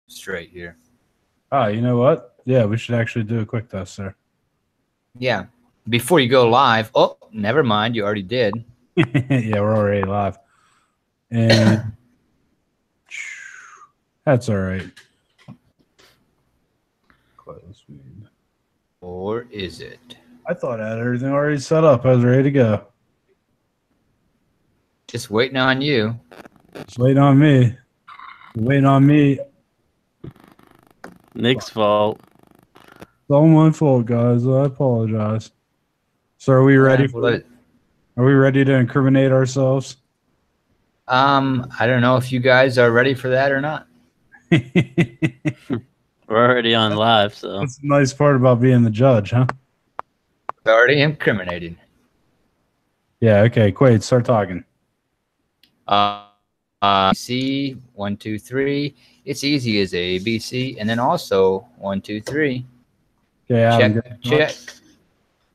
straight here. Oh, you know what? Yeah, we should actually do a quick test, sir. Yeah. Before you go live, oh, never mind. You already did. Yeah, we're already live. And that's all right. Close. Or is it? I thought I had everything already set up. I was ready to go. Just waiting on you. Just waiting on me. Waiting on me. Nick's fault. It's all my fault, guys. I apologize. So are we ready for it? Are we ready to incriminate ourselves? I don't know if you guys are ready for that or not. We're already on live, so that's the nice part about being the judge, huh? It's already incriminating. Yeah, okay. Quade, start talking. C 1 2 3. It's easy as A B C, and then also 1 2 3. Okay, Adam, check.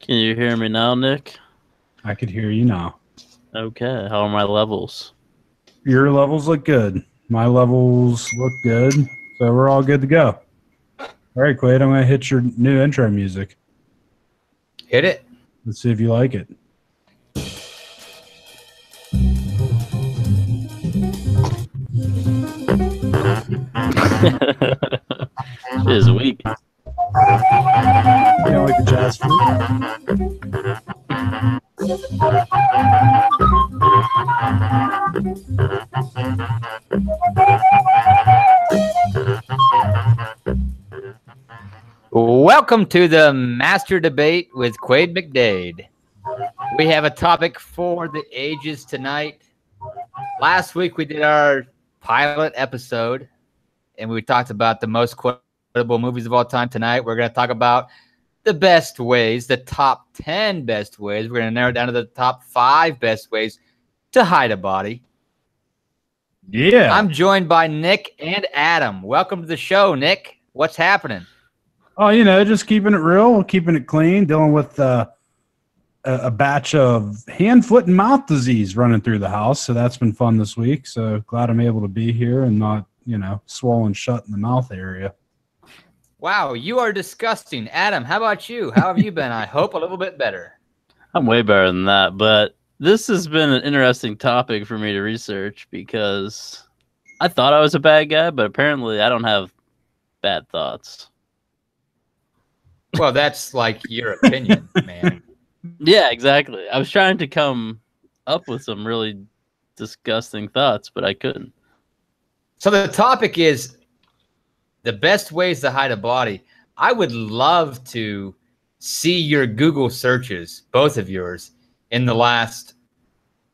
Can you hear me now, Nick? I could hear you now. Okay, how are my levels? Your levels look good. My levels look good. So we're all good to go. All right, Quade, I'm going to hit your new intro music. Hit it. Let's see if you like it. It is weak. You don't like the jazz flute? Welcome to the Master Debate with Quade McDade. We have a topic for the ages tonight. Last week we did our pilot episode, and we talked about the most quotable movies of all time. Tonight we're going to talk about the best ways, the top 10 best ways. We're going to narrow it down to the top 5 best ways to hide a body. Yeah. I'm joined by Nick and Adam. Welcome to the show, Nick. What's happening? Oh, just keeping it real, keeping it clean, dealing with a batch of hand, foot, and mouth disease running through the house. So that's been fun this week. So glad I'm able to be here and not, swollen shut in the mouth area. Wow, you are disgusting. Adam, how about you? How have you been? I hope a little bit better. I'm way better than that, but this has been an interesting topic for me to research because I thought I was a bad guy, but apparently I don't have bad thoughts. Well, that's like your opinion, man. Yeah, exactly. I was trying to come up with some really disgusting thoughts, but I couldn't. So the topic is the best ways to hide a body. I would love to see your Google searches, both of yours, in the last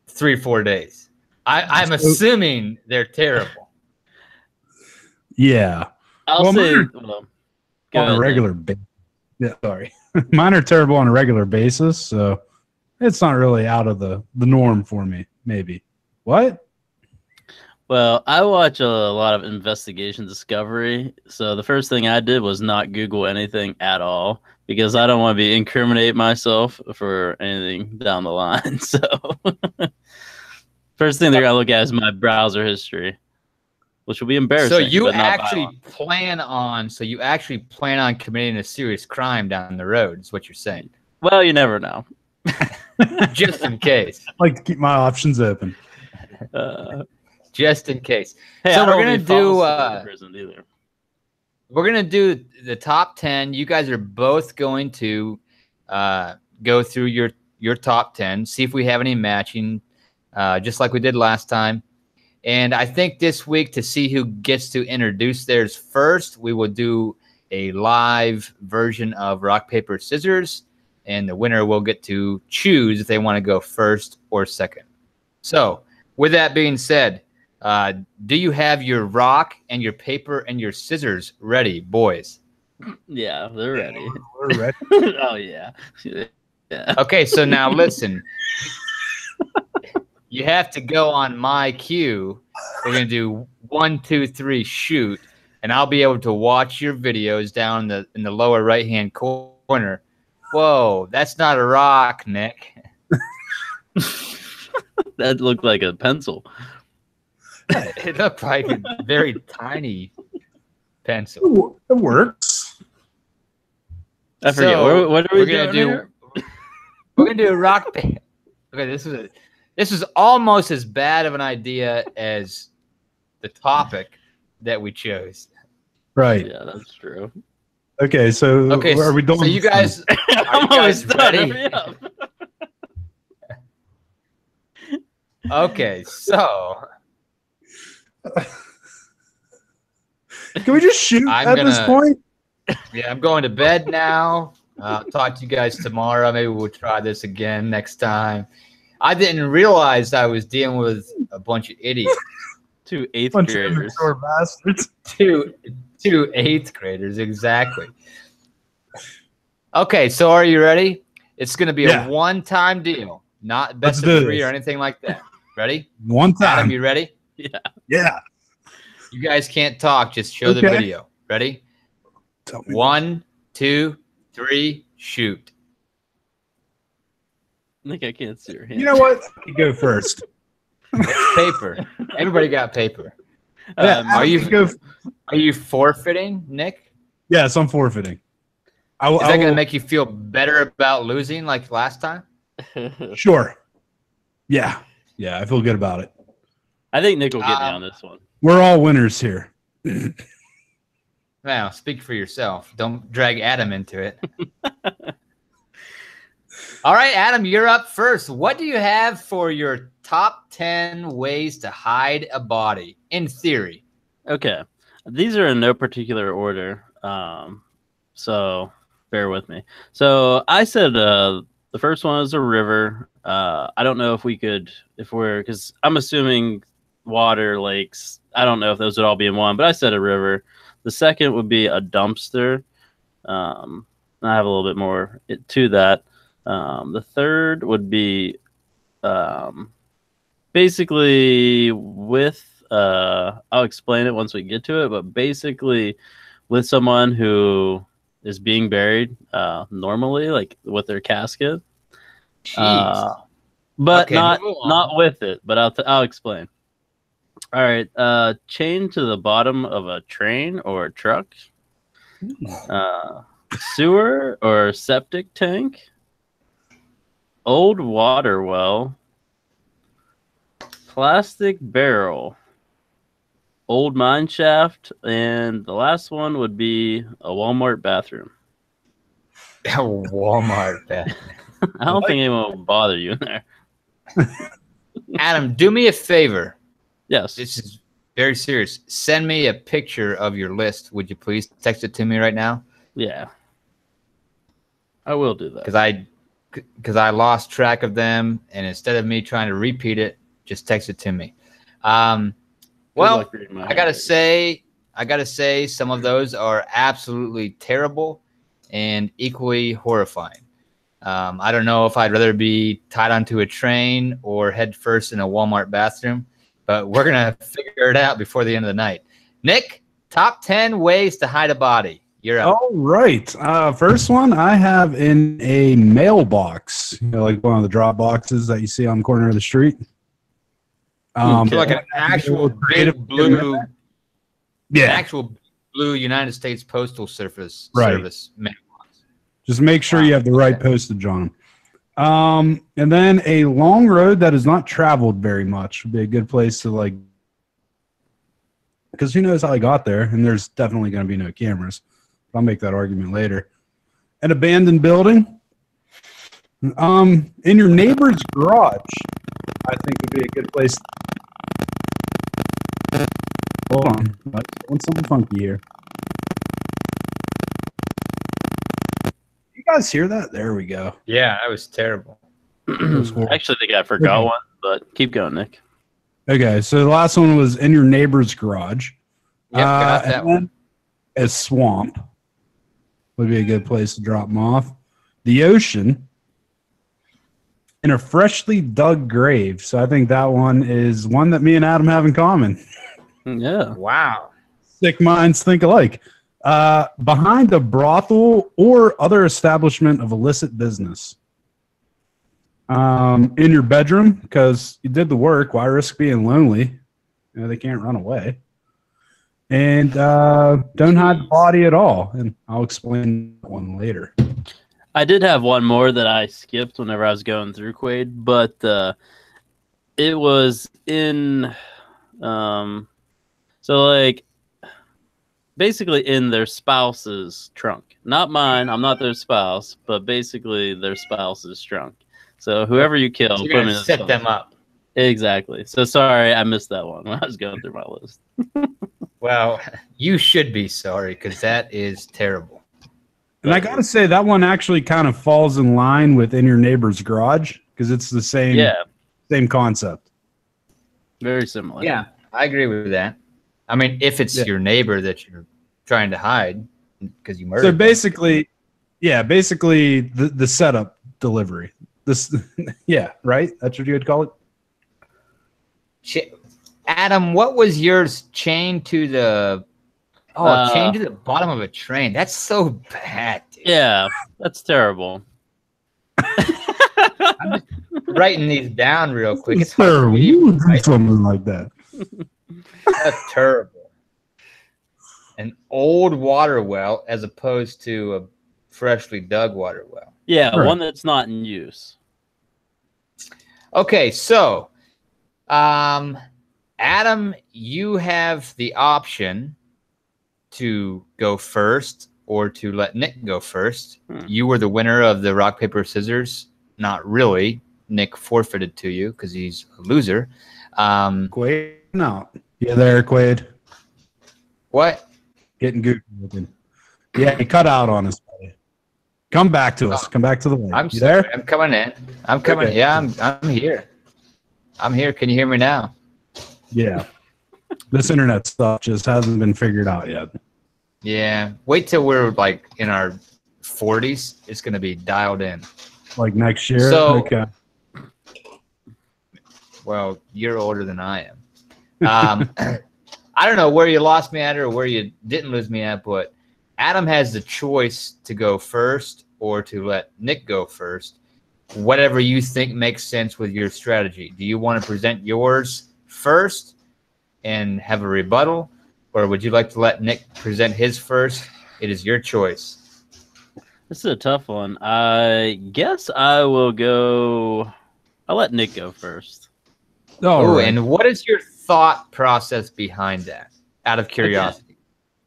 3 or 4 days. I'm assuming they're terrible. Yeah. I'll say on a regular basis. Yeah, sorry. Mine are terrible on a regular basis, so it's not really out of the norm for me, maybe. What? Well, I watch a lot of investigation discovery, so the first thing I did was not Google anything at all because I don't want to incriminate myself for anything down the line. So first thing they're going to look at is my browser history, which will be embarrassing. So you actually plan on committing a serious crime down the road, is what you're saying. Well, you never know. Just in case. I like to keep my options open. Just in case. Hey, so we're gonna do the top 10. You guys are both going to go through your top 10, see if we have any matching, just like we did last time. And I think this week, to see who gets to introduce theirs first, we will do a live version of rock, paper, scissors, and the winner will get to choose if they want to go first or second. So with that being said, do you have your rock and your paper and your scissors ready, boys? Yeah, they're ready. We're ready. Oh, yeah. Yeah. Okay, so now listen. You have to go on my cue. We're going to do 1, 2, 3, shoot, and I'll be able to watch your videos down in the lower right-hand corner. Whoa, that's not a rock, Nick. That looked like a pencil. It looked like a very tiny pencil. It works. I forget. So, what are we doing here? We're gonna do a rock paper. Okay, this is almost as bad of an idea as the topic that we chose. Right. Yeah, that's true. Okay, so are we doing? So you guys, are you guys ready? Okay, so can we just shoot this point? Yeah, I'm going to bed now. I'll talk to you guys tomorrow. Maybe we'll try this again next time. I didn't realize I was dealing with a bunch of idiots. 2 eighth Bunch graders. of bastards. Two 8th graders, exactly. Okay, so are you ready? It's going to be a one-time deal, not best of 3 or anything like that. Ready? One time. Adam, you ready? Yeah. Yeah. You guys can't talk. Just show the video. Ready? 1, 2, 3, shoot. I think I can't see your hand. You know what? You go first. It's paper. Everybody got paper. Are you forfeiting, Nick? Yes, I'm forfeiting. Is that going to make you feel better about losing like last time? Sure. Yeah. Yeah, I feel good about it. I think Nick will get me on this one. We're all winners here. Now, speak for yourself. Don't drag Adam into it. All right, Adam, you're up first. What do you have for your top 10 ways to hide a body, in theory? Okay. These are in no particular order, so bear with me. So I said the first one is a river. I don't know if we could, because I'm assuming water, lakes. I don't know if those would all be in one, but I said a river. The second would be a dumpster. I have a little bit more to that. The third would be basically with, I'll explain it once we get to it, but basically with someone who is being buried normally, like with their casket. But okay, not with it, but I'll explain. All right, chained to the bottom of a train or a truck, sewer or septic tank, old water well, plastic barrel, old mine shaft, and the last one would be a Walmart bathroom. A Walmart bathroom. I don't think anyone will bother you in there. Adam, do me a favor. Yes. This is very serious. Send me a picture of your list. Would you please text it to me right now? Yeah. I will do that. Because I lost track of them, and instead of me trying to repeat it, just text it to me. Well, I gotta say some of those are absolutely terrible and equally horrifying. I don't know if I'd rather be tied onto a train or head first in a Walmart bathroom, but we're gonna figure it out before the end of the night. Nick, top 10 ways to hide a body. You're up. All right. First one I have in a mailbox, like one of the drop boxes that you see on the corner of the street. Like an actual big blue, actual blue United States Postal Service mailbox. Just make sure you have the right postage on them. And then a long road that is not traveled very much would be a good place to because who knows how I got there, and there's definitely going to be no cameras. I'll make that argument later. An abandoned building. In your neighbor's garage, I think would be a good place. Hold on. I'm doing something funky here. You guys hear that? There we go. Yeah, that was terrible. I actually think I forgot one, but keep going, Nick. Okay, so the last one was in your neighbor's garage. Yep, got that one. A swamp would be a good place to drop them off. The ocean. In a freshly dug grave. So I think that one is one that me and Adam have in common. Yeah. Wow. Sick minds think alike. Behind a brothel or other establishment of illicit business. In your bedroom, because you did the work. Why risk being lonely? They can't run away. And don't hide the Jeez. body at all. And I'll explain that one later. I did have one more that I skipped whenever I was going through Quade, but it was in, so like basically in their spouse's trunk. Not mine. I'm not their spouse, but basically their spouse's trunk. So whoever you kill, So put you're them going in to set the them up. Exactly. So sorry, I missed that one when I was going through my list. Well, you should be sorry because that is terrible. And I got to say, that one actually kind of falls in line with In Your Neighbor's Garage because it's the same concept. Very similar. Yeah, I agree with that. I mean, if it's your neighbor that you're trying to hide because you murdered So them. basically, the setup delivery. This, right? That's what you would call it? Adam, what was yours? Chained to the chained to the bottom of a train. That's so bad, dude. Yeah, that's terrible. I'm just writing these down real quick. It's terrible. hard to read, Something like that. That's terrible. An old water well as opposed to a freshly dug water well. Yeah, one that's not in use. Okay, so Adam, you have the option to go first or to let Nick go first. You were the winner of the rock, paper, scissors. Not really. Nick forfeited to you because he's a loser. Quade? No. You there, Quade? What? Getting goofy looking. Yeah, he cut out on us, buddy. Come back to us. Come back to the light. I'm you there? I'm coming in. I'm coming. Okay. Yeah, I'm here. I'm here. Can you hear me now? Yeah. This internet stuff just hasn't been figured out yet. Yeah. Wait till we're like in our 40s. It's going to be dialed in. Like next year? So, okay. Well, you're older than I am. I don't know where you lost me at or where you didn't lose me at, but Adam has the choice to go first or to let Nick go first. Whatever you think makes sense with your strategy. Do you want to present yours first and have a rebuttal, or would you like to let Nick present his first? It is your choice. This is a tough one. I guess I will go. I'll let Nick go first. Oh, and what is your thought process behind that? Out of curiosity. Okay.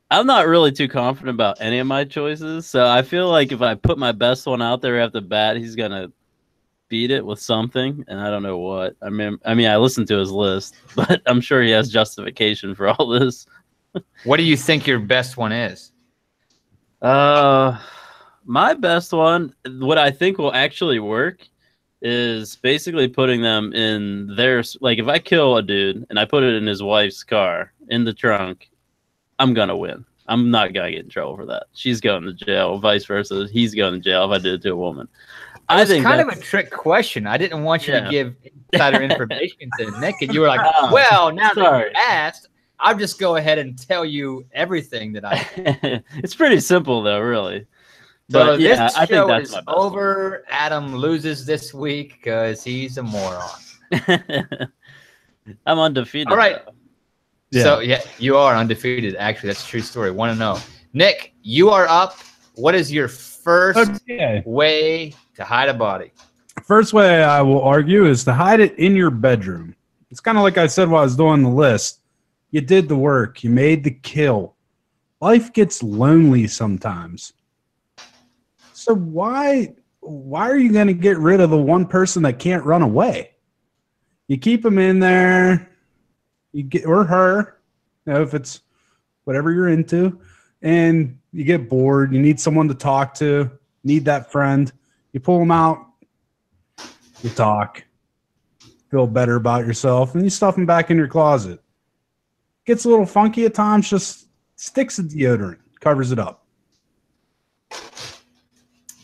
I'm not really too confident about any of my choices, so I feel like if I put my best one out there after the bat, he's gonna beat it with something, and I don't know what. I mean, I listened to his list, but I'm sure he has justification for all this. What do you think your best one is? My best one, what I think will actually work, is basically putting them in their, like, if I kill a dude and I put it in his wife's car in the trunk, I'm gonna win. I'm not gonna get in trouble for that. She's going to jail, vice versa. He's going to jail if I did it to a woman. I think kind of a trick question. I didn't want you to give insider information to Nick, and you were like, "Well, now that you asked, I'll just go ahead and tell you everything that I." It's pretty simple, though, really. So this show is over. Adam loses this week because he's a moron. I'm undefeated. All right. Yeah. So you are undefeated. Actually, that's a true story. 1-0. Nick, you are up. What is your first way to hide a body? First way I will argue is to hide it in your bedroom. It's kind of like I said while I was doing the list. You did the work. You made the kill. Life gets lonely sometimes. So why are you going to get rid of the one person that can't run away? You keep them in there. You get, or her, if it's whatever you're into, and you get bored. You need someone to talk to. Need that friend. You pull them out. You talk. Feel better about yourself, and you stuff them back in your closet. Gets a little funky at times. Just sticks the deodorant, covers it up.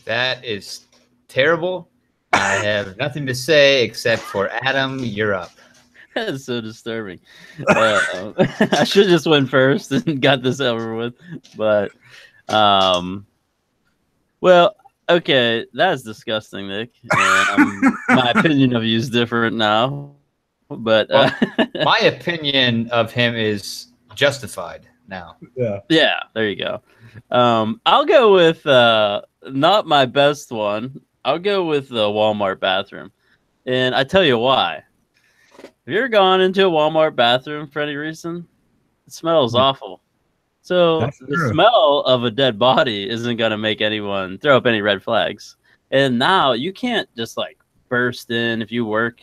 That is terrible. I have nothing to say except for Adam, you're up. That's so disturbing. I should just went first and got this over with. But, well, okay, that's disgusting, Nick. My opinion of you is different now. But my opinion of him is justified. now. Yeah, there you go. I'll go with not my best one. I'll go with the Walmart bathroom. And I tell you why. Have you ever gone into a Walmart bathroom for any reason? It smells awful. So That's the true. smell of a dead body isn't going to make anyone throw up any red flags. And now you can't just like burst in if you work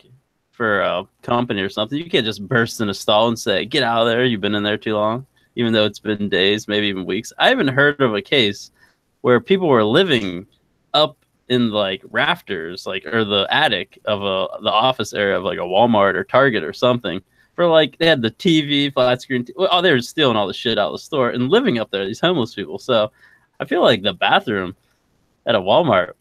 for a company or something. You can't just burst in a stall and say, "Get out of there. You've been in there too long," even though it's been days, maybe even weeks. I haven't heard of a case where people were living up in like rafters, like or the attic of the office area of like a Walmart or Target or something. For like they had the TV, flat screen. Oh, they were stealing all the shit out of the store and living up there. These homeless people. So I feel like the bathroom at a Walmart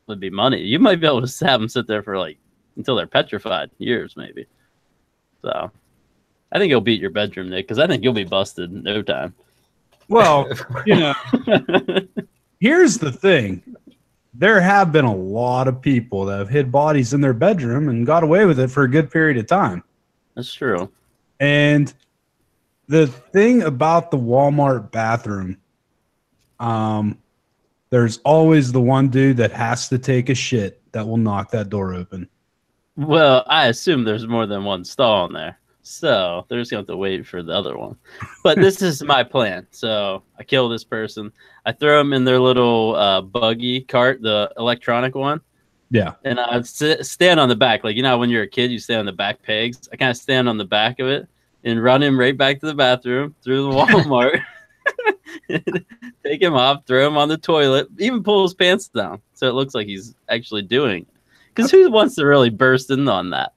would be money. You might be able to have them sit there for like until they're petrified, years maybe. So I think you'll beat your bedroom, Nick, because I think you'll be busted in no time. Well, here's the thing. There have been a lot of people that have hid bodies in their bedroom and got away with it for a good period of time. That's true. And the thing about the Walmart bathroom, there's always the one dude that has to take a shit that will knock that door open. Well, I assume there's more than one stall in there. So they're just going to have to wait for the other one. But this is my plan. So I kill this person. I throw them in their little buggy cart, the electronic one. Yeah. And I stand on the back. Like, you know, when you're a kid, you stand on the back pegs. I kind of stand on the back of it and run him right back to the bathroom through the Walmart. Take him off, throw him on the toilet, even pull his pants down. So it looks like he's actually doing it. Because who wants to really burst in on that?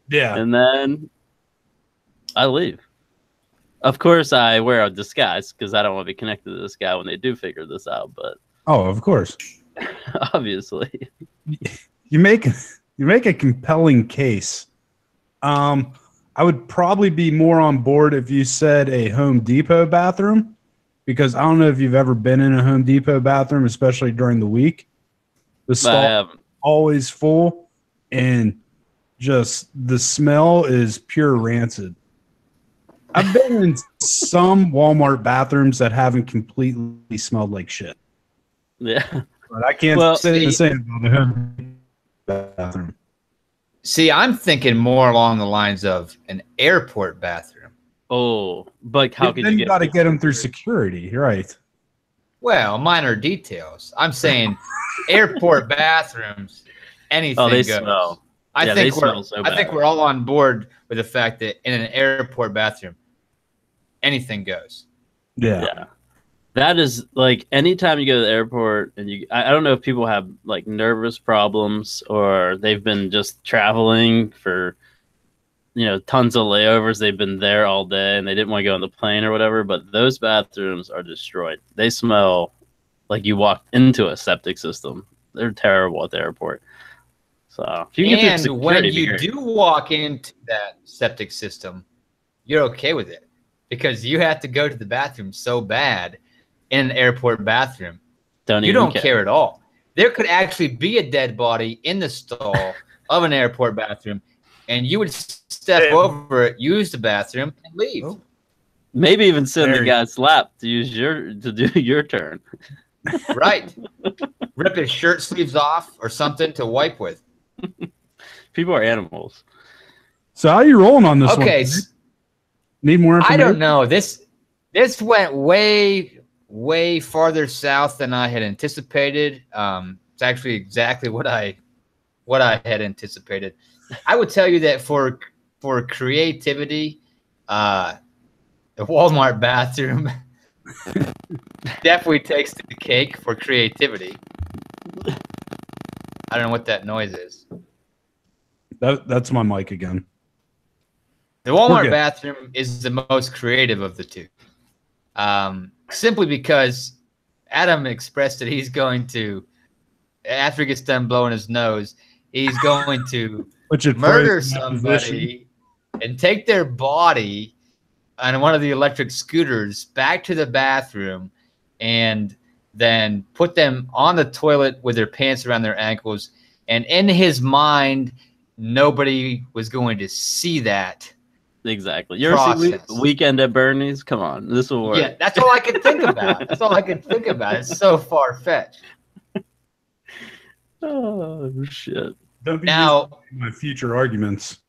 Yeah. And then I leave. Of course, I wear a disguise because I don't want to be connected to this guy when they do figure this out. But of course, obviously, you make a compelling case. I would probably be more on board if you said a Home Depot bathroom, because I don't know if you've ever been in a Home Depot bathroom, especially during the week. The stall always full, and just the smell is pure rancid. I've been in some Walmart bathrooms that haven't completely smelled like shit. Yeah. But I can't say the same about the Home bathroom. See, I'm thinking more along the lines of an airport bathroom. Oh, but how could you got to get them through security, right? Well, minor details. I'm saying airport bathrooms, anything goes. Smell. I think we're all on board with the fact that in an airport bathroom, anything goes. Yeah. That is like anytime you go to the airport and I don't know if people have like nervous problems or they've been just traveling for, tons of layovers. They've been there all day and they didn't want to go on the plane or whatever, but those bathrooms are destroyed. They smell like you walked into a septic system. They're terrible at the airport. So if you get through when you do walk into that septic system, you're okay with it because you have to go to the bathroom so bad in an airport bathroom. You don't care at all. There could actually be a dead body in the stall of an airport bathroom, and you would step over it, use the bathroom, and leave. Maybe even sit in the guy's lap to do your turn. Right. Rip his shirt sleeves off or something to wipe with. People are animals. So how are you rolling on this one? Okay. Need more information? I don't know. This went way farther south than I had anticipated. It's actually exactly what I had anticipated. I would tell you that for creativity, the Walmart bathroom definitely takes the cake for creativity. I don't know what that noise is. That's my mic again. The Walmart bathroom is the most creative of the two. Simply because Adam expressed that he's going to, after he gets done blowing his nose, he's going to murder somebody and take their body on one of the electric scooters back to the bathroom and then put them on the toilet with their pants around their ankles. And in his mind, nobody was going to see that Exactly. You ever see Weekend at Bernie's? Come on, this will work. Yeah, that's all I could think about. That's all I could think about. It's so far fetched. Oh shit! Don't be Now using my future arguments.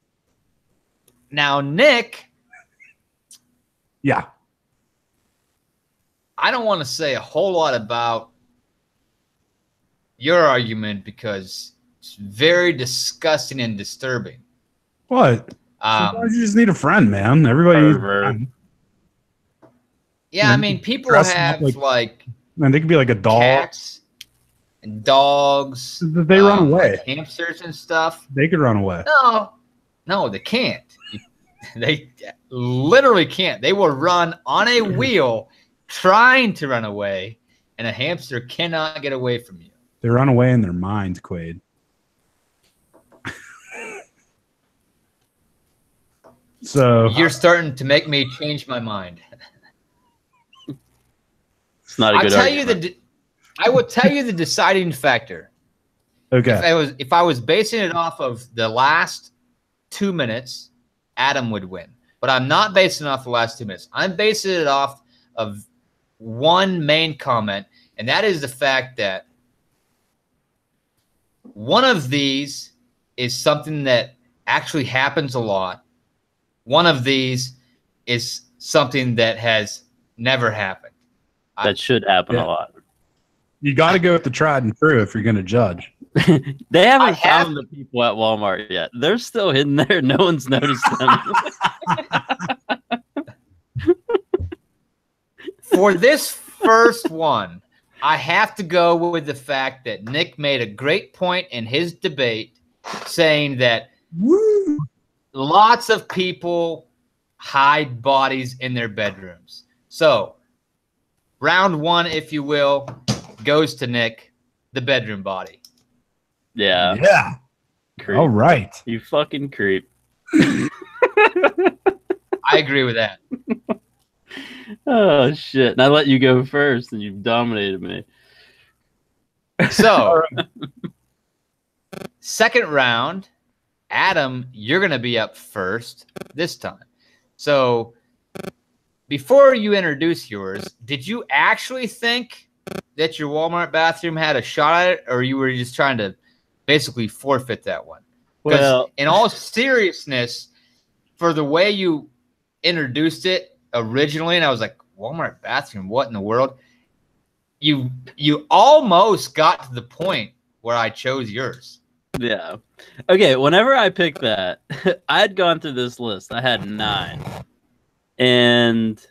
Now, Nick. Yeah. I don't want to say a whole lot about your argument because it's very disgusting and disturbing. What? Sometimes you just need a friend, man. Everybody needs a friend. Yeah, I mean, people have like man, they could be like a dog, cats and dogs. They run away. Like hamsters and stuff. They could run away. No, they can't. They literally can't. They will run on a wheel trying to run away, and a hamster cannot get away from you. They run away in their minds, Quade. So you're starting to make me change my mind. It's not a good argument. I will tell you the deciding factor. Okay. If I was basing it off of the last 2 minutes, Adam would win. But I'm not basing it off the last 2 minutes. I'm basing it off of one main comment, and that is the fact that one of these is something that actually happens a lot. One of these is something that has never happened. That should happen a lot. You got to go with the tried and true if you're going to judge. They haven't found the people at Walmart yet. They're still hidden there. No one's noticed them. For this first one, I have to go with the fact that Nick made a great point in his debate saying that lots of people hide bodies in their bedrooms. So, round one, if you will, goes to Nick, the bedroom body. Yeah. Yeah. Creep. All right. You fucking creep. I agree with that. Oh, shit. And I let you go first, and you've dominated me. So, second round, Adam, you're going to be up first this time. So, before you introduce yours, did you actually think that your Walmart bathroom had a shot at it, or you were just trying to basically forfeit that one? Well, in all seriousness, for the way you introduced it originally, and I was like, Walmart bathroom, what in the world? You almost got to the point where I chose yours. Yeah. Okay, whenever I picked that, I had gone through this list. I had 9. And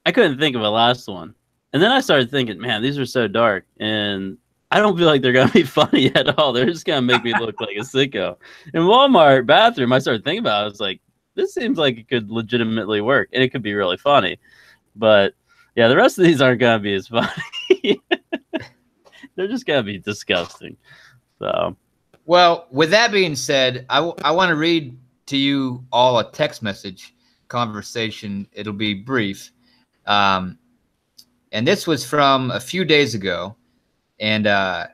I couldn't think of a last one. And then I started thinking, man, these are so dark. And I don't feel like they're going to be funny at all. They're just going to make me look like a sicko. In Walmart bathroom, I started thinking about it. I was like, this seems like it could legitimately work. And it could be really funny. But, yeah, the rest of these aren't going to be as funny. They're just going to be disgusting. So, well, with that being said, I want to read to you all a text message conversation. It'll be brief. And this was from a few days ago. And the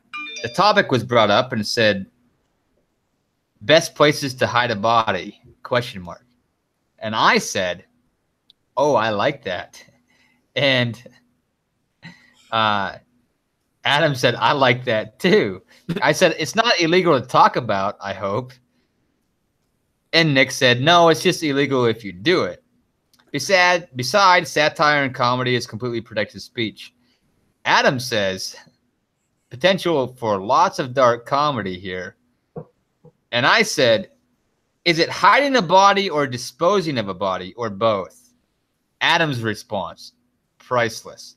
topic was brought up and it said, best places to hide a body, ? And I said, oh, I like that. And Adam said, I like that too. I said, it's not illegal to talk about, I hope. And Nick said, no, it's just illegal if you do it. Besides, satire and comedy is completely protected speech. Adam says, potential for lots of dark comedy here. And I said, is it hiding a body or disposing of a body or both? Adam's response, priceless.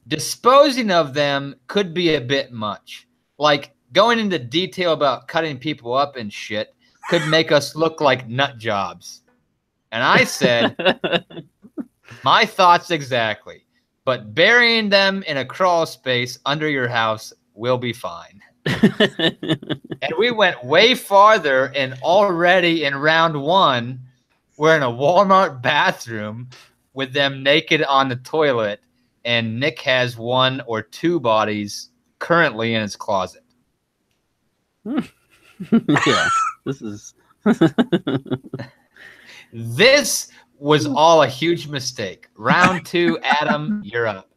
Disposing of them could be a bit much. Like going into detail about cutting people up and shit could make us look like nut jobs. And I said, my thoughts exactly. But burying them in a crawl space under your house will be fine. And we went way farther, and already in round one, we're in a Walmart bathroom with them naked on the toilet, and Nick has 1 or 2 bodies currently in his closet. Yeah, this is This was all a huge mistake. Round 2, Adam, you're up.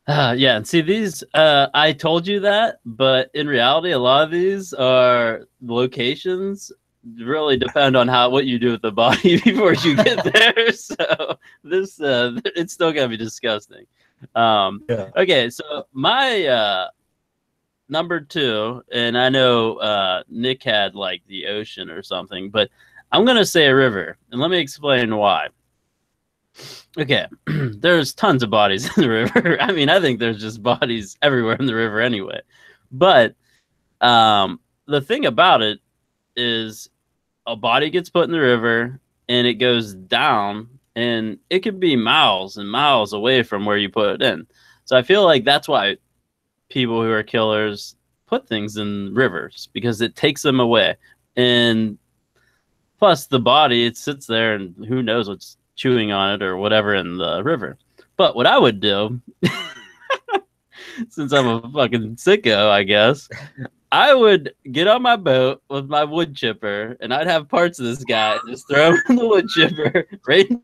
Yeah, and see these. I told you that, but in reality, a lot of these are locations. Really depend on what you do with the body before you get there. So this, it's still gonna be disgusting. Yeah. Okay, so my number 2, and I know Nick had like the ocean or something, but I'm gonna say a river, and let me explain why. Okay, there's tons of bodies in the river. I mean, I think there's just bodies everywhere in the river anyway. But the thing about it is a body gets put in the river and it goes down, and it could be miles and miles away from where you put it in. So I feel like that's why people who are killers put things in rivers, because it takes them away. And plus the body, it sits there and who knows what's chewing on it or whatever in the river. But what I would do, since I'm a fucking sicko, I guess, I would get on my boat with my wood chipper, and I'd have parts of this guy and just throw him in the wood chipper right into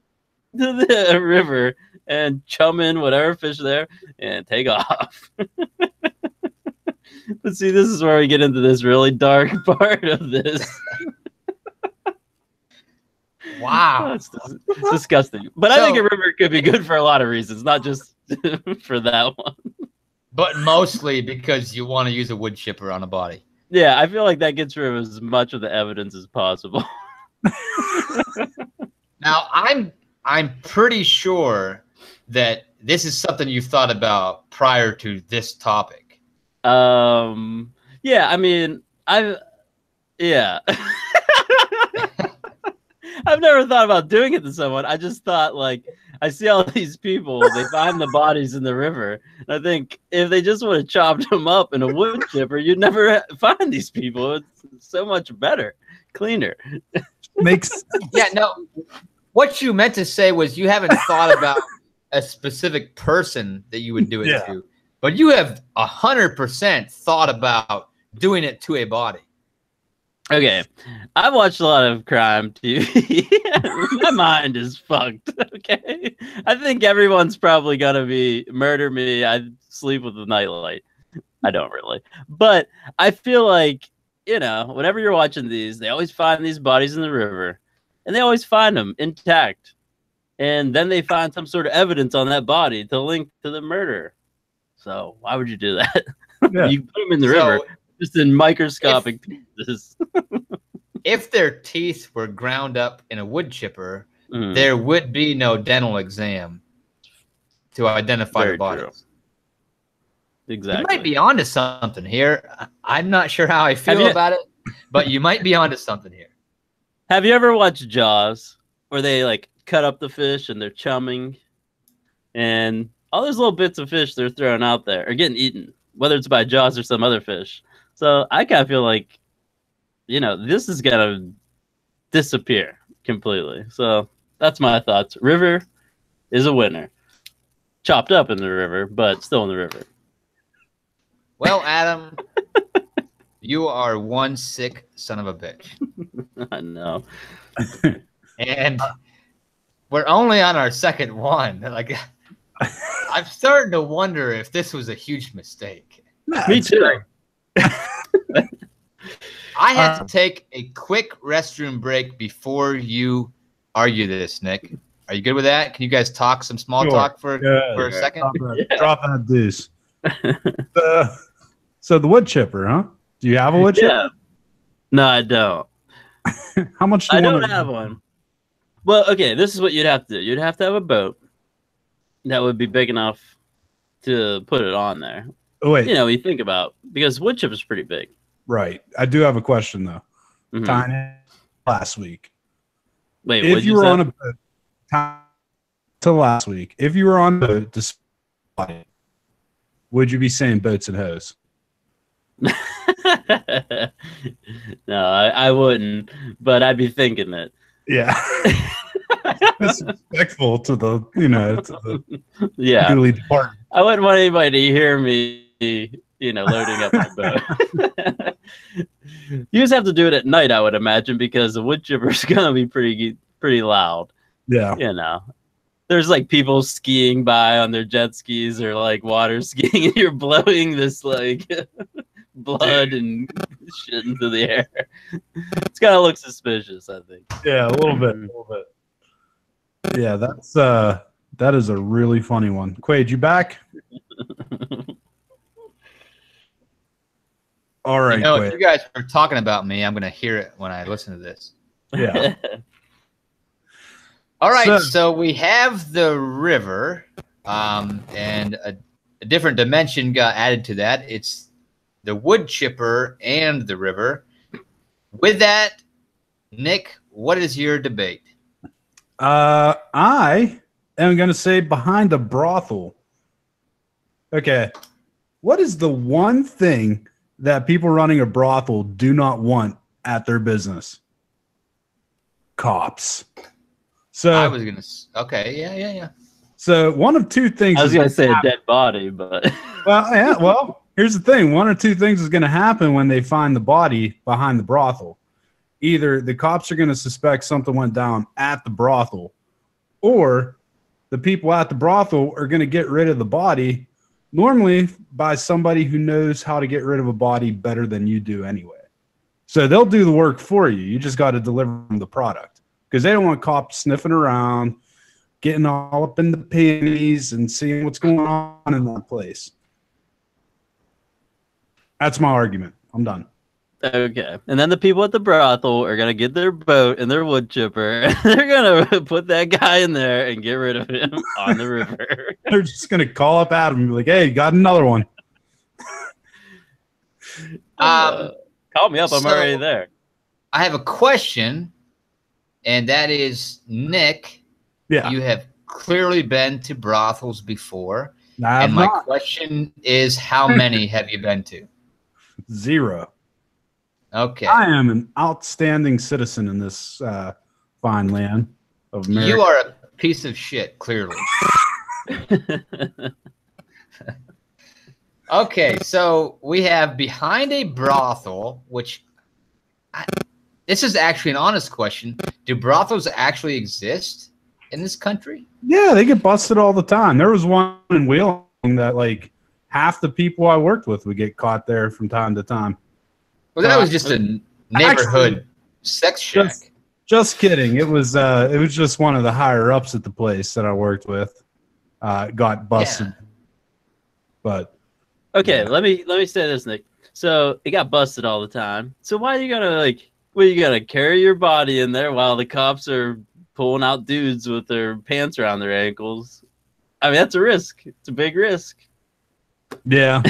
the river and chum in whatever fish there and take off. But see, this is where we get into this really dark part of this. Wow. It's disgusting. But I think a river could be good for a lot of reasons, not just for that one. But mostly because you want to use a wood chipper on a body. Yeah, I feel like that gets rid of as much of the evidence as possible. Now, I'm pretty sure that this is something you've thought about prior to this topic. Yeah, I mean, yeah. I've never thought about doing it to someone. I just thought, like, I see all these people, they find the bodies in the river. And I think if they just would have chopped them up in a wood chipper, you'd never find these people. It's so much better, cleaner. Makes Yeah, no. What you meant to say was you haven't thought about a specific person that you would do it to, but you have 100% thought about doing it to a body. Okay, I've watched a lot of crime TV. My mind is fucked. Okay, I think everyone's probably gonna be murder me. I sleep with the nightlight. I don't really, but I feel like, you know, whenever you're watching these, they always find these bodies in the river, and they always find them intact, and then they find some sort of evidence on that body to link to the murder. So why would you do that? Yeah. You put them in the river. Just in microscopic pieces. If their teeth were ground up in a wood chipper, there would be no dental exam to identify the bodies. True. Exactly. You might be onto something here. I'm not sure how I feel about it, but you might be onto something here. Have you ever watched Jaws, where they like cut up the fish and they're chumming, and all those little bits of fish they're throwing out there are getting eaten, whether it's by Jaws or some other fish? So I kind of feel like, you know, this is going to disappear completely. So that's my thoughts. River is a winner. Chopped up in the river, but still in the river. Well, Adam, you are one sick son of a bitch. I know. And we're only on our second one. Like, I'm starting to wonder if this was a huge mistake. Me too. I had to take a quick restroom break before you argue this, Nick. Are you good with that? Can you guys talk some small talk for a second? Drop that deuce. So the wood chipper, huh? Do you have a wood chipper? No, I don't. How much do you I don't have one. Well, okay, this is what you'd have to do. You'd have to have a boat that would be big enough to put it on there. Oh, wait. You know, you think about, because wood chip is pretty big. Right. I do have a question though. Tying last week. Wait, if you were on a boat to last week, if you were on a boat, would you be saying boats and hoes? No, I wouldn't, but I'd be thinking it. Yeah. Disrespectful to the, you know, to the yeah. department. I wouldn't want anybody to hear me, you know, loading up my boat. You just have to do it at night, I would imagine, because the wood chipper is gonna be pretty loud. Yeah. You know, there's like people skiing by on their jet skis or like water skiing, and you're blowing this like blood and shit into the air. It's gotta look suspicious, I think. Yeah, a little bit. Yeah, that is a really funny one. Quade, you back? All right, You know, Quade. if you guys are talking about me, I'm going to hear it when I listen to this. Yeah. All right, so we have the river, and a different dimension got added to that. It's the wood chipper and the river. With that, Nick, what is your debate? I am going to say behind the brothel. Okay. What is the one thing that people running a brothel do not want at their business? Cops. So I was gonna. Okay, yeah. So one of two things. I was gonna say a dead body, but well, here's the thing: one or two things is going to happen when they find the body behind the brothel. Either the cops are going to suspect something went down at the brothel, or the people at the brothel are going to get rid of the body. Normally by somebody who knows how to get rid of a body better than you do anyway. So they'll do the work for you. You just got to deliver them the product because they don't want cops sniffing around, getting all up in the panties and seeing what's going on in that place. That's my argument. I'm done. okay. And then the people at the brothel are gonna get their boat and their wood chipper, and they're gonna put that guy in there and get rid of him on the river. They're just gonna call up Adam and be like, "Hey, got another one." Call me up. I'm already there. I have a question, and that is, Nick, Yeah. you have clearly been to brothels before. I've And my not. question is, how many have you been to? 0. Okay. I am an outstanding citizen in this fine land of America. You are a piece of shit, clearly. Okay, so we have behind a brothel, which this is actually an honest question. Do brothels actually exist in this country? Yeah, they get busted all the time. There was one in Wheeling that like half the people I worked with would get caught there from time to time. Well, that was just a neighborhood sex shack. Just kidding. It was just one of the higher ups at the place that I worked with got busted. Yeah. But Okay, let me say this, Nick. So it got busted all the time. So why are you gonna carry your body in there while the cops are pulling out dudes with their pants around their ankles? I mean, that's a risk. It's a big risk. yeah.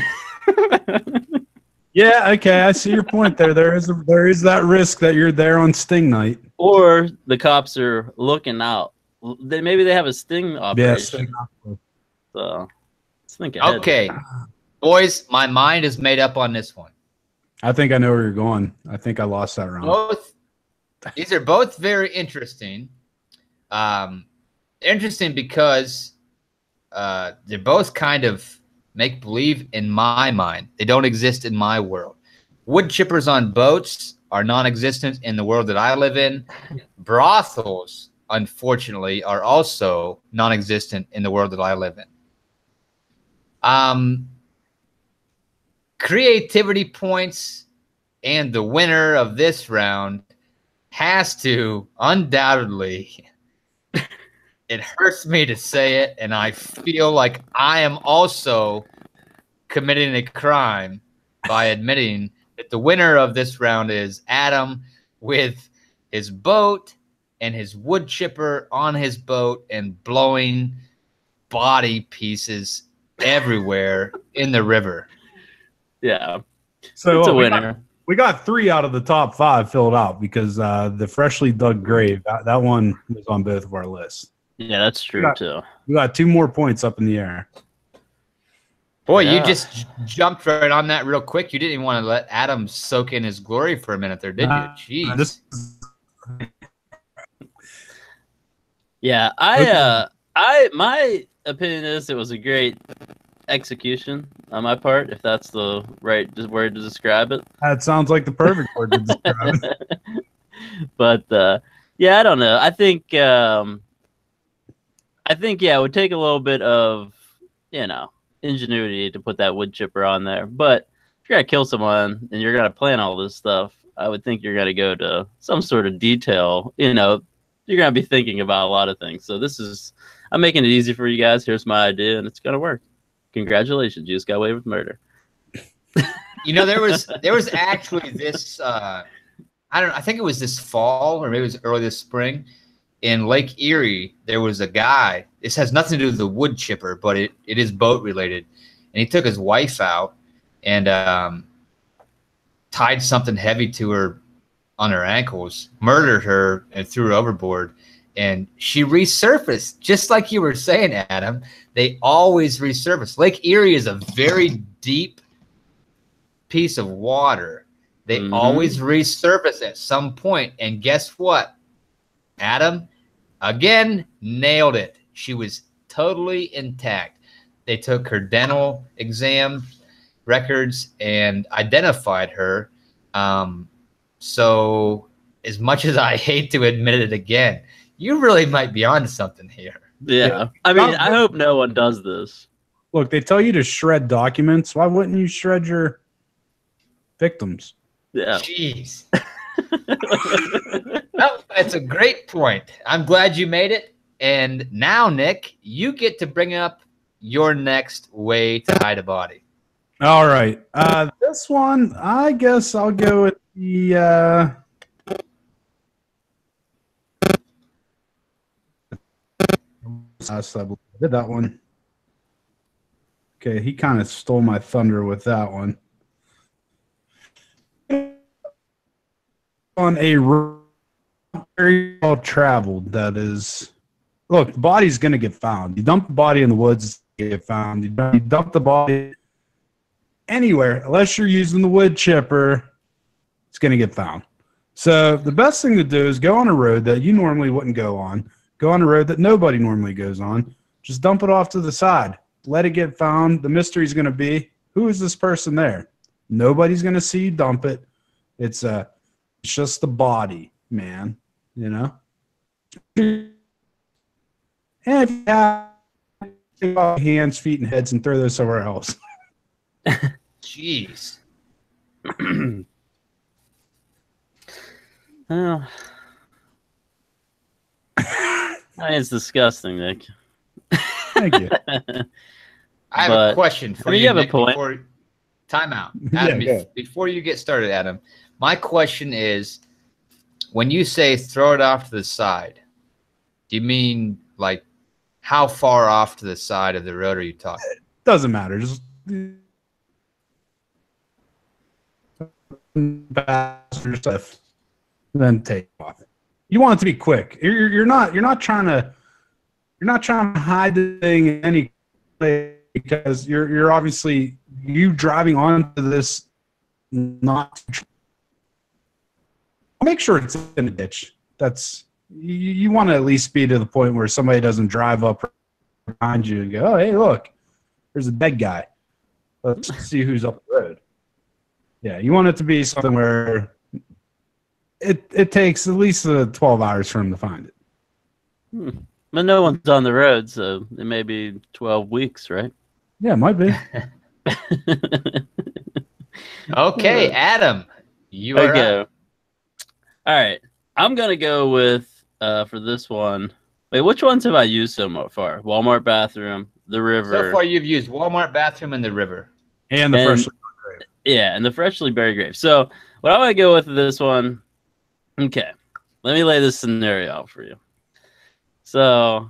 Yeah, okay, I see your point there. There is that risk that you're there on sting night. Or the cops are looking out. Maybe they have a sting operation. Yes. So let's think ahead. Okay, boys, my mind is made up on this one. I think I know where you're going. I think I lost that round. These are both very interesting. Interesting because they're both kind of make believe in my mind. They don't exist in my world. Wood chippers on boats are non-existent in the world that I live in. Brothels, unfortunately, are also non-existent in the world that I live in. Creativity points, and the winner of this round has to undoubtedly, it hurts me to say it, and I feel like I am also committing a crime by admitting that the winner of this round is Adam with his boat and his wood chipper on his boat and blowing body pieces everywhere in the river. Yeah. So it's a winner. We got 3 out of the top 5 filled out because the freshly dug grave, that one was on both of our lists. Yeah, that's true too. We got 2 more points up in the air. Boy, Yeah. you just jumped right on that real quick. You didn't even want to let Adam soak in his glory for a minute there, did you? Jeez. Yeah, my opinion is it was a great execution on my part, if that's the right word to describe it. That sounds like the perfect word to describe it. But yeah, I don't know. I think yeah, it would take a little bit of ingenuity to put that wood chipper on there. But if you're gonna kill someone and you're gonna plan all this stuff, I would think you're gonna go to some sort of detail. You're gonna be thinking about a lot of things. So I'm making it easy for you guys. Here's my idea, and it's gonna work. Congratulations, you just got away with murder. There was actually this. I think it was this fall or maybe it was early this spring. In Lake Erie, there was a guy. This has nothing to do with the wood chipper, but it is boat related. And he took his wife out and tied something heavy to her on her ankles, murdered her, and threw her overboard. And she resurfaced, just like you were saying, Adam. They always resurface. Lake Erie is a very deep piece of water. They always resurface at some point. And guess what? Adam, again, nailed it. She was totally intact. They took her dental exam records and identified her. So as much as I hate to admit it again, you really might be onto something here. Yeah. I mean, I hope no one does this. Look, they tell you to shred documents. Why wouldn't you shred your victims? Yeah. Jeez. Well, that's a great point. I'm glad you made it. And now, Nick, you get to bring up your next way to hide a body. All right. This one, I guess I'll go with the I did that one. Okay, he kind of stole my thunder with that one. On a very well traveled, that is. Look, the body's going to get found. You dump the body in the woods, it's going to get found. You dump the body anywhere, unless you're using the wood chipper, it's going to get found. So the best thing to do is go on a road that you normally wouldn't go on. Go on a road that nobody normally goes on. Just dump it off to the side. Let it get found. The mystery is going to be, who is this person there? Nobody's going to see you dump it. It's just the body, man. And if you have hands, feet, and heads and throw those somewhere else. Jeez. Oh. It's disgusting, Nick. Thank you. I have a question for you, have Nick, a point. before time out. Adam, before you get started, Adam, my question is, when you say throw it off to the side, do you mean like how far off to the side of the road are you talking? It doesn't matter. Just stuff, then take off. You want it to be quick. You're not trying to hide the thing in any place, because you're obviously driving onto this not. Make sure it's in a ditch. That's you want to at least be to the point where somebody doesn't drive up behind you and go, "Oh, hey, look, there's a dead guy. Let's see who's up the road." Yeah, you want it to be something where it takes at least 12 hours for him to find it. But no one's on the road, so it may be 12 weeks, right? Yeah, it might be. Okay, Adam, you are up. All right, I'm gonna go with for this one. Wait, which ones have I used so far? Walmart bathroom, the river. So far, you've used Walmart bathroom and the river, and the freshly buried grave. Yeah, and the freshly buried grave. So what I'm gonna go with this one. Okay, let me lay this scenario out for you. So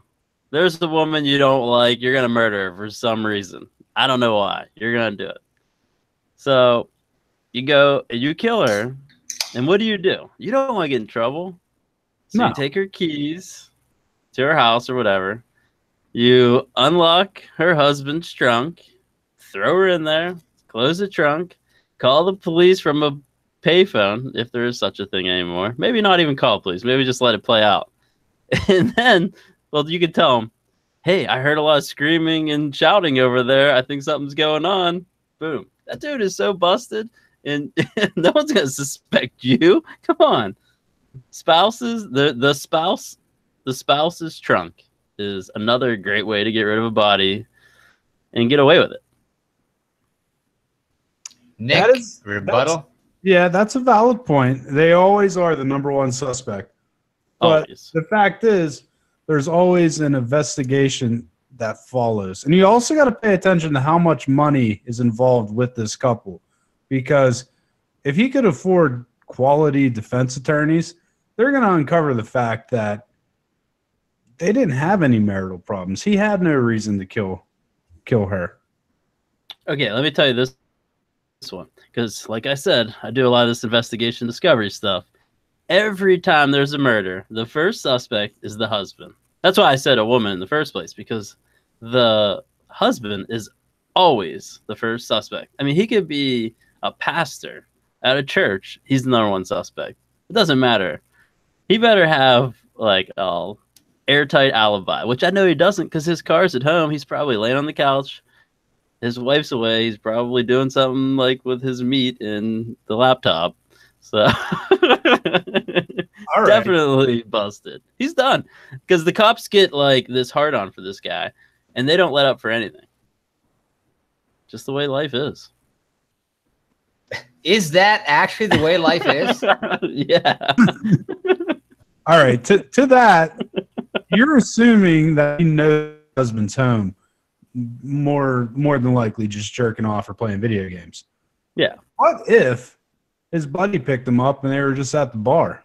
there's the woman you don't like. You're going to murder her for some reason. I don't know why. You're going to do it. So you go and you kill her. And what do? You don't want to get in trouble. So you take her keys to her house or whatever. You unlock her husband's trunk. Throw her in there. Close the trunk. Call the police from a payphone, if there is such a thing anymore. Maybe not even call police. Maybe just let it play out. And then, well, you can tell them, hey, I heard a lot of screaming and shouting over there. I think something's going on. Boom. That dude is so busted, and no one's gonna suspect you. Come on. Spouses, the spouse's trunk is another great way to get rid of a body and get away with it. Nick, rebuttal. Yeah, that's a valid point. They always are the number one suspect. But Always. the fact is, there's always an investigation that follows. And you also got to pay attention to how much money is involved with this couple. Because if he could afford quality defense attorneys, they're going to uncover the fact that they didn't have any marital problems. He had no reason to kill her. Okay, let me tell you this one. Because, like I said, I do a lot of this investigation discovery stuff. Every time there's a murder, the first suspect is the husband. That's why I said a woman in the first place, because the husband is always the first suspect. I mean, he could be a pastor at a church. He's the number one suspect. It doesn't matter. He better have like a airtight alibi, which I know he doesn't because his car's at home. He's probably laying on the couch. His wife's away. He's probably doing something like with his meat in the laptop. So definitely busted. He's done because the cops get like this hard on for this guy and they don't let up for anything. Just the way life is. Is that actually the way life is? Yeah. All right. To that, you're assuming that he knows his husband's home, more than likely just jerking off or playing video games. Yeah. What if his buddy picked him up and they were just at the bar?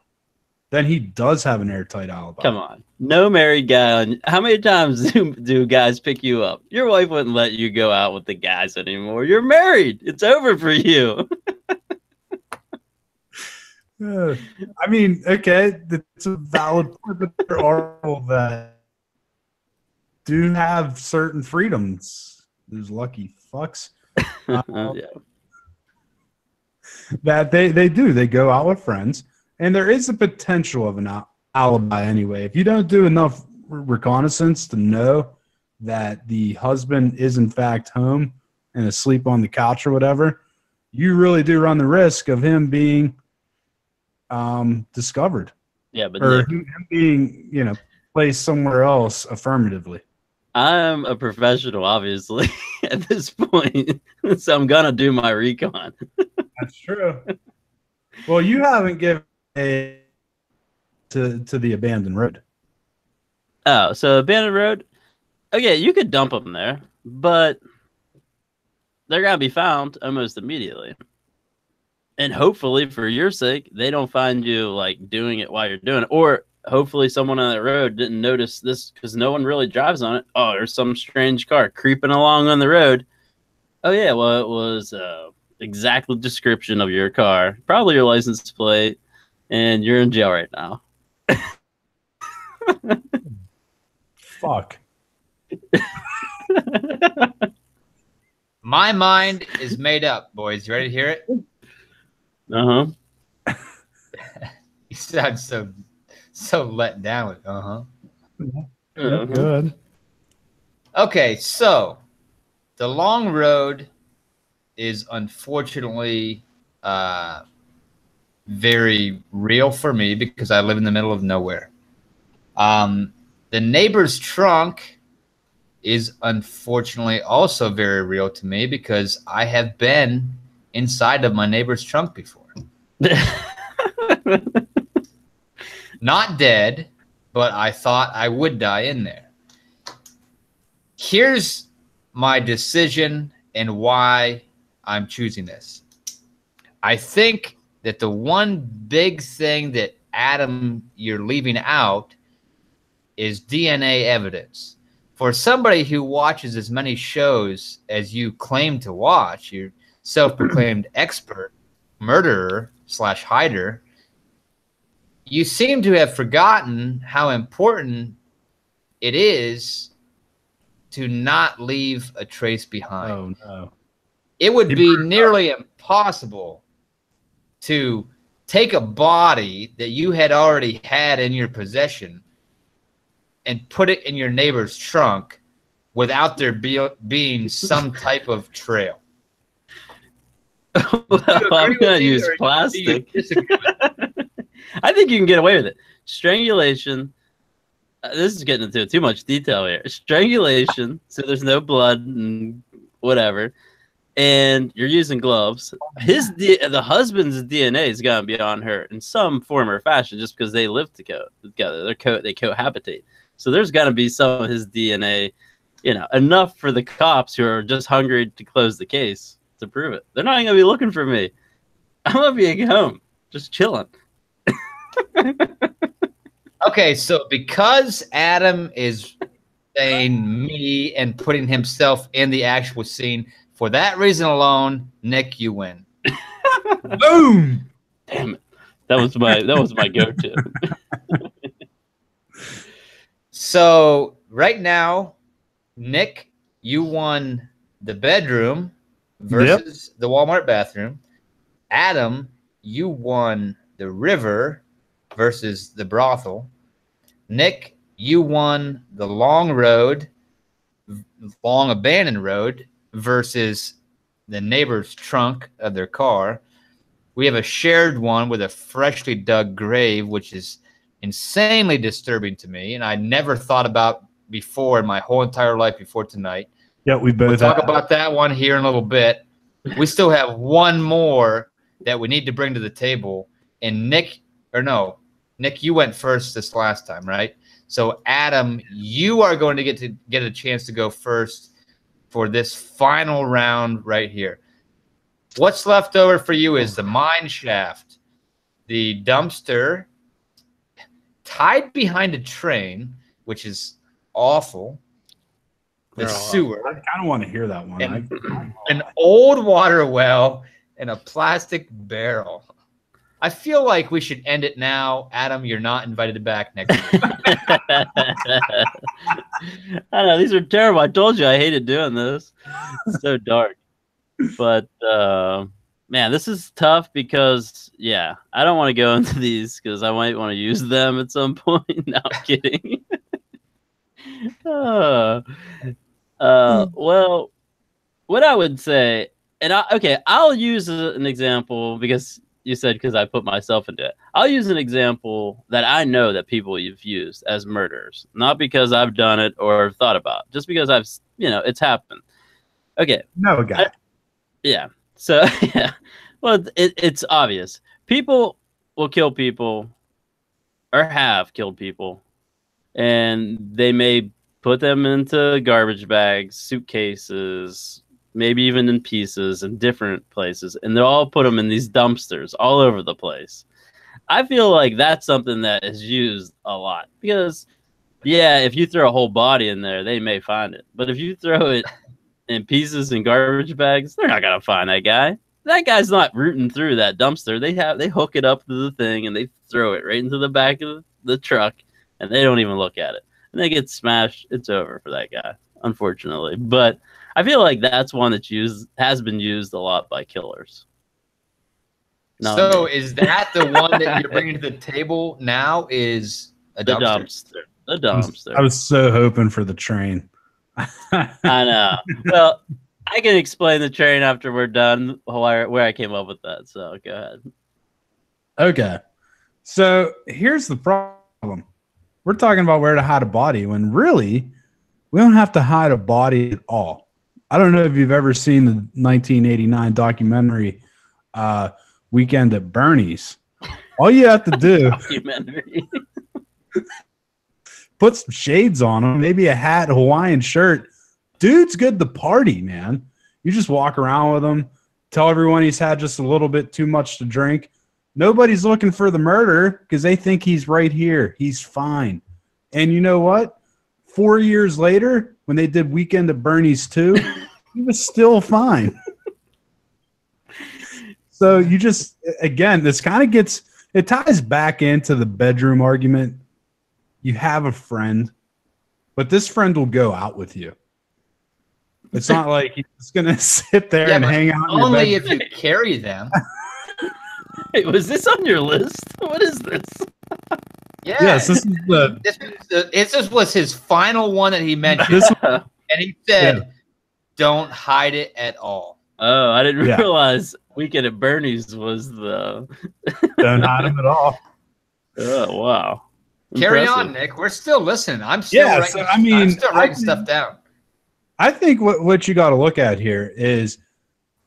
Then he does have an airtight alibi. Come on. No married guy. How many times do guys pick you up? Your wife wouldn't let you go out with the guys anymore. You're married. It's over for you. I mean, okay, it's a valid point, but there are people that do have certain freedoms. Those lucky fucks. Yeah. That they do. They go out with friends, and there is a potential of an alibi anyway. If you don't do enough reconnaissance to know that the husband is in fact home and asleep on the couch or whatever, you really do run the risk of him being discovered. Yeah, but or Nick, him being, placed somewhere else affirmatively. I'm a professional, obviously, at this point, so I'm gonna do my recon. That's true. Well, you haven't given to the abandoned road. Oh, so abandoned road. Okay, you could dump them there, but they're gonna be found almost immediately. And hopefully, for your sake, they don't find you like doing it while you're doing it, or hopefully someone on that road didn't notice this because no one really drives on it. Oh, there's some strange car creeping along on the road. Oh yeah, well it was exact description of your car, probably your license plate, and you're in jail right now. Fuck. My mind is made up, boys. You ready to hear it? Uh-huh. You sound so let down with Good. Okay, so the long road is unfortunately very real for me because I live in the middle of nowhere. The neighbor's trunk is unfortunately also very real to me because I have been inside of my neighbor's trunk before. Not dead, but I thought I would die in there. Here's my decision and why I'm choosing this. I think that the one big thing that, Adam, you're leaving out is DNA evidence. For somebody who watches as many shows as you claim to watch, you're self-proclaimed expert, murderer / hider, you seem to have forgotten how important it is to not leave a trace behind. Oh, no. It would be nearly impossible to take a body that you had already had in your possession and put it in your neighbor's trunk without there being some type of trail? Well, I'm going to use plastic. I think you can get away with it. Strangulation. This is getting into too much detail here. Strangulation, so there's no blood and whatever, and you're using gloves. The husband's DNA is going to be on her in some form or fashion, just because they live together. They cohabitate. So there's going to be some of his DNA, enough for the cops who are just hungry to close the case to prove it. They're not going to be looking for me. I'm going to be at home, just chilling. Okay, so because Adam is saying me and putting himself in the actual scene, for that reason alone, Nick, you win. Boom! Damn it. That was my go-to. So right now, Nick, you won the bedroom versus the Walmart bathroom. Adam, you won the river versus the brothel. Nick, you won the long abandoned road versus the neighbor's trunk of their car. We have a shared one with a freshly dug grave, which is insanely disturbing to me, and I never thought about before in my whole entire life before tonight. Yeah, we'll talk about that one here in a little bit. We still have one more that we need to bring to the table, and Nick, you went first this last time, right? So Adam, you are going to get a chance to go first for this final round right here. What's left over for you is the mine shaft, the dumpster, tied behind a train, which is awful, the sewer. I kind of want to hear that one. An old water well, and a plastic barrel. I feel like we should end it now. Adam, you're not invited back next week. I know, these are terrible. I told you I hated doing this. It's so dark. But, man, this is tough because, I don't want to go into these because I might want to use them at some point. No, I'm kidding. Well, what I would say, I'll use an example because you said because I put myself into it. I'll use an example that I know that people have used as murders, not because I've done it or thought about it, just because I've, it's happened. Okay. No, guy. Yeah. So, yeah. Well, it's obvious. People will kill people or have killed people, and they may put them into garbage bags, suitcases, maybe even in pieces in different places, and they'll all put them in these dumpsters all over the place. I feel like that's something that is used a lot because, if you throw a whole body in there, they may find it. But if you throw it in pieces in garbage bags, they're not going to find that guy. That guy's not rooting through that dumpster. They hook it up to the thing, and they throw it right into the back of the truck, and they don't even look at it. And they get smashed. It's over for that guy, unfortunately. But I feel like that's one that's has been used a lot by killers. So is that the one that you're bringing to the table now? Is a dumpster? The dumpster. I was so hoping for the train. I know. Well, I can explain the train after we're done where I came up with that. So go ahead. Okay. So here's the problem. We're talking about where to hide a body when really we don't have to hide a body at all. I don't know if you've ever seen the 1989 documentary Weekend at Bernie's. All you have to do put some shades on him, maybe a hat, a Hawaiian shirt. Dude's good to party, man. You just walk around with him, tell everyone he's had just a little bit too much to drink. Nobody's looking for the murder because they think he's right here. He's fine. And you know what? 4 years later, when they did Weekend at Bernie's 2, he was still fine. So you just, again, this kind of it ties back into the bedroom argument. You have a friend, but this friend will go out with you. It's not like he's going to sit there and hang out. Only if you carry them. Wait, was this on your list? What is this? Yeah, Yes, this is the. this was his final one that he mentioned, This, and he said, "Don't hide it at all." Oh, I didn't Yeah. realize Weekend at Bernie's was the. don't hide them at all. Oh wow! Carry Impressive. on, Nick. We're still listening. I'm still Yeah, writing. so, I mean, I'm still writing stuff down. I think what you got to look at here is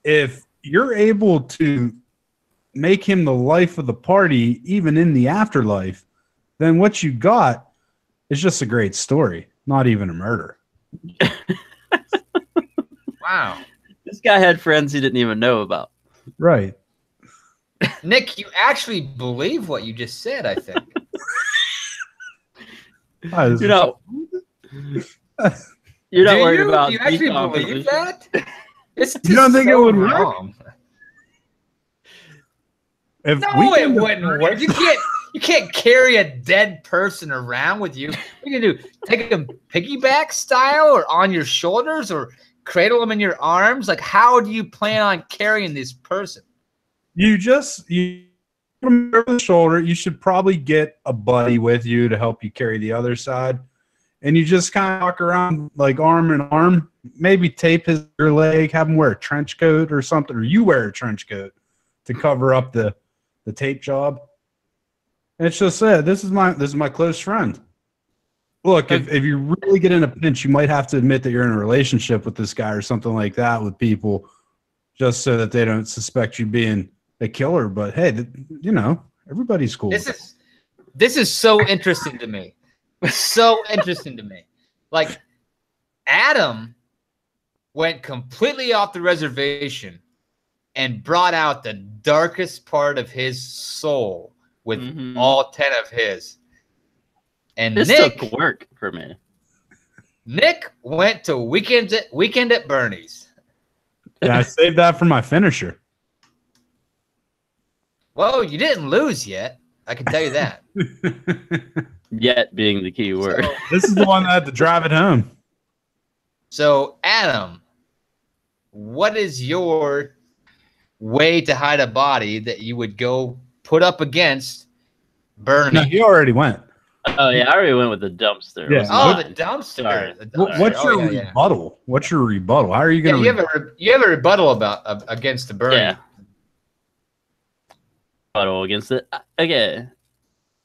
if you're able to make him the life of the party, even in the afterlife, then what you got is just a great story, not even a murder. Wow, This guy had friends he didn't even know about. Right. Nick, you actually believe what you just said. I think. You know, you're not worried about. Do you actually believe that? You don't think it would work? wrong. If No, it wouldn't work. You can't carry a dead person around with you. What are you gonna do? Take them piggyback style, or on your shoulders, or cradle them in your arms? Like, how do you plan on carrying this person? you from over the shoulder, you should probably get a buddy with you to help you carry the other side. And you just kind of walk around like arm in arm, maybe tape your leg, have him wear a trench coat or something, or you wear a trench coat to cover up the tape job. And it's just said, this is my close friend. Look, if you really get in a pinch, you might have to admit that you're in a relationship with this guy or something like that with people, just so that they don't suspect you being a killer. But hey, everybody's cool. This is so interesting to me. So interesting to me. Like, Adam went completely off the reservation and brought out the darkest part of his soul with all 10 of his. And this Nick took work for me. Nick went to Weekend at Bernie's. Yeah, I saved that for my finisher. Well, you didn't lose yet. I can tell you that. Yet being the key word. So, This is the one that had to drive it home. So, Adam, what is your way to hide a body that you would go put up against Bernie? No, he already went. Oh yeah, I already went with the dumpster. Yeah. Oh, the dumpster. Sorry. The dumpster. What's your yeah. rebuttal? What's your rebuttal? How are you Yeah, going you have a rebuttal against the Bernie. Yeah. Rebuttal against it. Okay.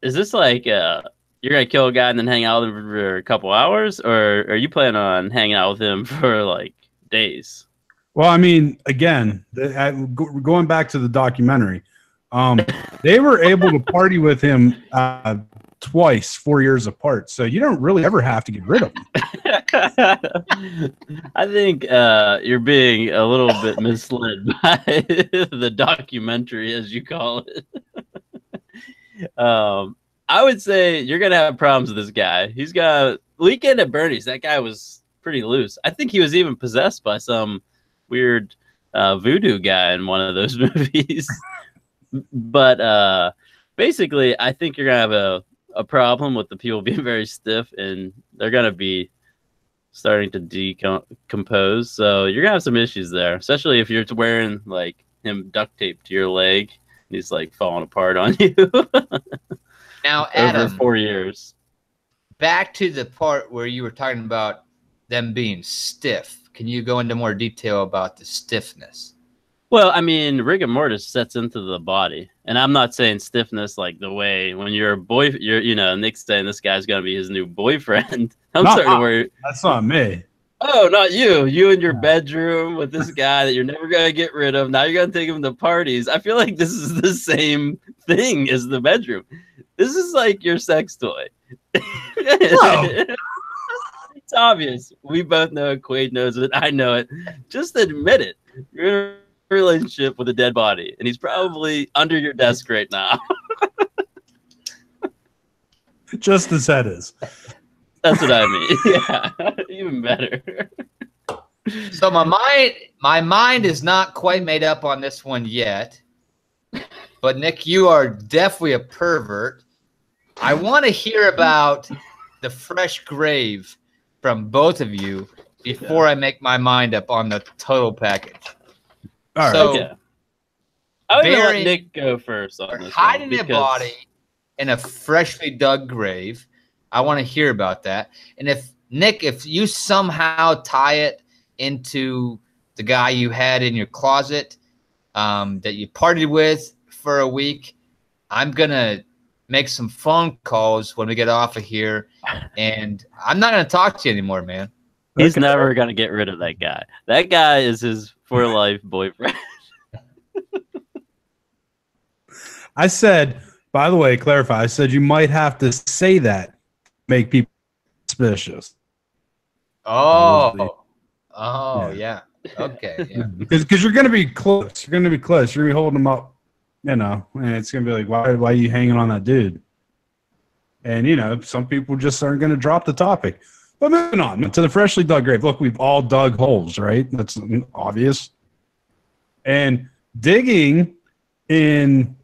Is this like you're gonna kill a guy and then hang out with him for a couple hours, or are you planning on hanging out with him for like days? Well, I mean, again, going back to the documentary, they were able to party with him twice, 4 years apart. So you don't really ever have to get rid of him. I think you're being a little bit misled by the documentary, as you call it. I would say you're gonna have problems with this guy. He's got Weekend at Bernie's. That guy was pretty loose. I think he was even possessed by some weird voodoo guy in one of those movies. But basically, I think you're gonna have a problem with the people being very stiff, and they're gonna be starting to decompose. So you're gonna have some issues there, especially if you're wearing like him duct tape to your leg. And he's like falling apart on you. Now, Adam, over 4 years. Back to the part where you were talking about them being stiff. Can you go into more detail about the stiffness? Well, I mean, rigor mortis sets into the body, and I'm not saying stiffness like the way when you're a boy. Nick's saying this guy's gonna be his new boyfriend. I'm starting to worry. That's not me. Oh, not you. You in your bedroom with this guy that you're never gonna get rid of. Now you're gonna take him to parties. I feel like this is the same thing as the bedroom. This is like your sex toy. It's obvious. We both know it. Quade knows it. I know it. Just admit it. You're in a relationship with a dead body, and he's probably under your desk right now. Just as that is. That's what I mean. Yeah, even better. So my mind is not quite made up on this one yet. But Nick, you are definitely a pervert. I want to hear about the fresh grave from both of you before I make my mind up on the total package. All right. So, okay. I would let Nick go first on this hiding one a body in a freshly dug grave. I want to hear about that. And if Nick, if you somehow tie it into the guy you had in your closet that you partied with for a week, I'm gonna make some phone calls when we get off of here, and I'm not gonna talk to you anymore, man. He's never gonna get rid of that guy. That guy is his for life boyfriend. I said, by the way, clarify. I said you might have to say that to make people suspicious. Oh, Yeah. Okay, yeah. Because you're gonna be close. You're gonna be close. You're gonna be holding them up, and it's gonna be like, why are you hanging on that dude? And some people just aren't gonna drop the topic. But moving on to the freshly dug grave. Look, we've all dug holes, right? That's obvious. And digging in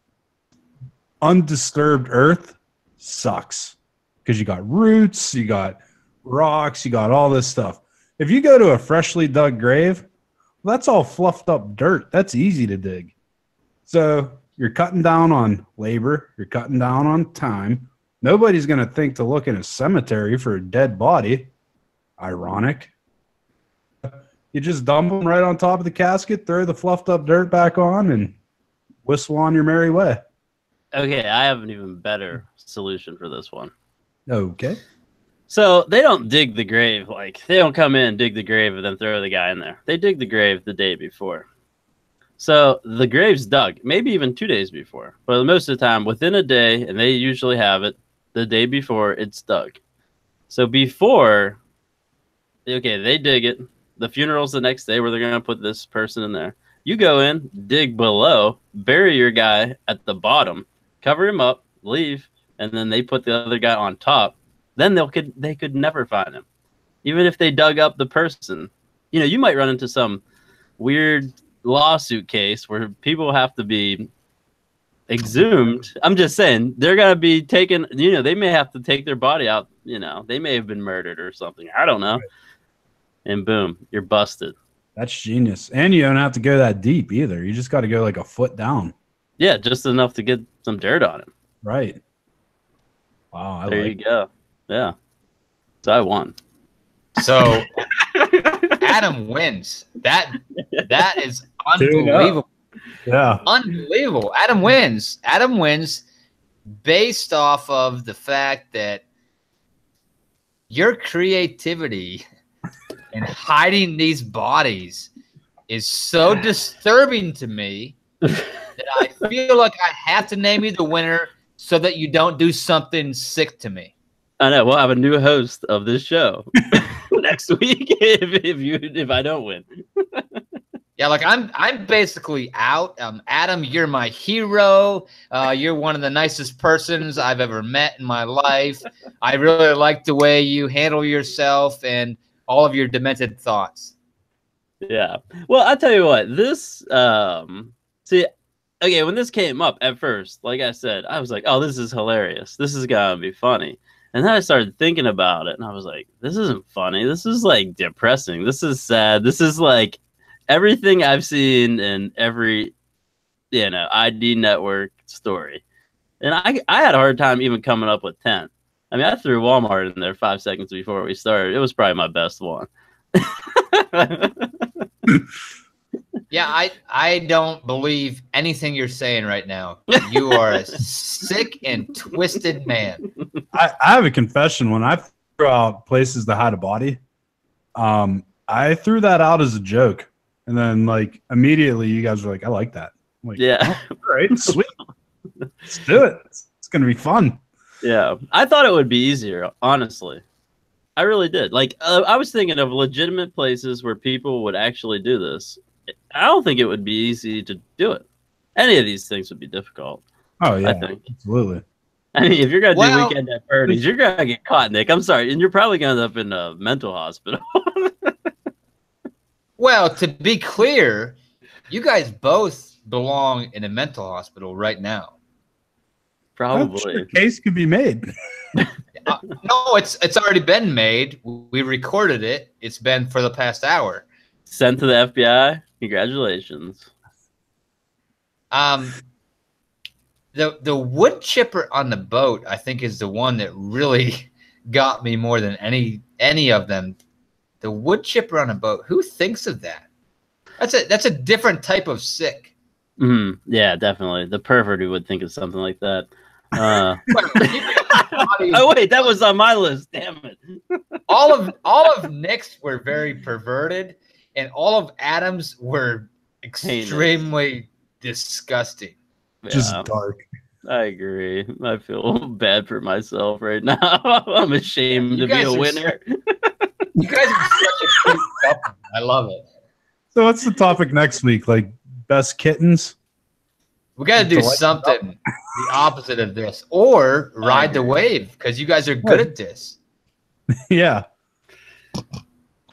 undisturbed earth sucks because you got roots, you got rocks, you got all this stuff. If you go to a freshly dug grave, well, that's all fluffed up dirt. That's easy to dig. So you're cutting down on labor, you're cutting down on time. Nobody's going to think to look in a cemetery for a dead body. Ironic. You just dump them right on top of the casket, throw the fluffed up dirt back on, and whistle on your merry way. Okay, I have an even better solution for this one. Okay. So they don't dig the grave. Like, they don't come in, dig the grave, and then throw the guy in there. They dig the grave the day before. So the grave's dug, maybe even 2 days before. But most of the time, within a day, and they usually have it the day before it's dug. So before, okay, they dig it. The funeral's the next day where they're going to put this person in there. You go in, dig below, bury your guy at the bottom, cover him up, leave, and then they put the other guy on top. Then they could never find him. Even if they dug up the person. You might run into some weird lawsuit case where people have to be exhumed. I'm just saying, they're going to be taken, they may have to take their body out. They may have been murdered or something. I don't know. Right. And boom, you're busted. That's genius. And you don't have to go that deep either. You just got to go like a foot down. Yeah, just enough to get some dirt on him. Right. Wow. There you go. Yeah. So I won. So Adam wins. That is unbelievable. Yeah. Unbelievable. Adam wins. Adam wins based off of the fact that your creativity in hiding these bodies is so disturbing to me that I feel like I have to name you the winner so that you don't do something sick to me. I know. We'll have a new host of this show next week if I don't win. Yeah, like I'm basically out. Adam, you're my hero. You're one of the nicest persons I've ever met in my life. I really like the way you handle yourself and all of your demented thoughts. Yeah. Well, I'll tell you what. This see, okay, when this came up at first, like I said, I was like, oh, this is hilarious. This is gonna be funny. And then I started thinking about it, and I was like, this isn't funny. This is, like, depressing. This is sad. This is, like, everything I've seen in every, ID network story. And I had a hard time even coming up with 10. I mean, I threw Walmart in there 5 seconds before we started. It was probably my best one. Yeah, I don't believe anything you're saying right now. You are a sick and twisted man. I have a confession. When I threw out places to hide a body, I threw that out as a joke. And then, like, immediately you guys were like, I like that. I'm like, yeah. Oh, all right, sweet. Let's do it. It's going to be fun. Yeah. I thought it would be easier, honestly. I really did. Like, I was thinking of legitimate places where people would actually do this. I don't think it would be easy to do it. Any of these things would be difficult. Oh, yeah. I think. Absolutely. I mean, if you're going to do weekend at Bernie's, you're going to get caught, Nick. I'm sorry. And you're probably going to end up in a mental hospital. Well, to be clear, you guys both belong in a mental hospital right now. Probably. Sure case could be made. No, it's already been made. We recorded it. It's been for the past hour. Sent to the FBI. Congratulations. The wood chipper on the boat, I think, is the one that really got me more than any of them. The wood chipper on a boat. Who thinks of that? That's a different type of sick. Yeah, definitely. The pervert who would think of something like that. Oh wait, that was on my list. Damn it! all of Nick's were very perverted, and all of Adam's were extremely disgusting. Just dark. I agree. I feel bad for myself right now. I'm ashamed to be a winner. You guys are such a cute couple. I love it. So what's the topic next week? Like best kittens? We got to do something the opposite of this, or ride the wave, because you guys are good at this. Yeah.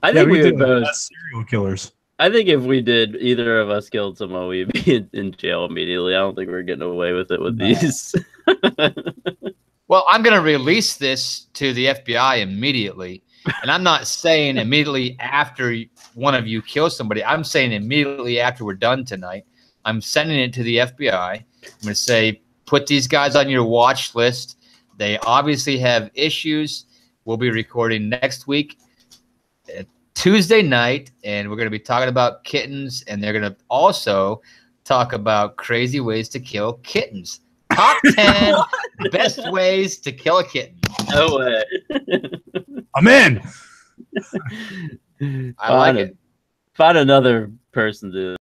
I think we did both serial killers. I think if we did, either of us killed someone, we'd be in jail immediately. I don't think we're getting away with it with these. Well, I'm going to release this to the FBI immedigetally. And I'm not saying immediately after one of you kills somebody. I'm saying immediately after we're done tonight. I'm sending it to the FBI. I'm going to say, put these guys on your watch list. They obviously have issues. We'll be recording next week, Tuesday night, and we're going to be talking about kittens, and they're going to also talk about crazy ways to kill kittens. Top 10 best ways to kill a kitten. No way. I'm in. I like it. Find another person to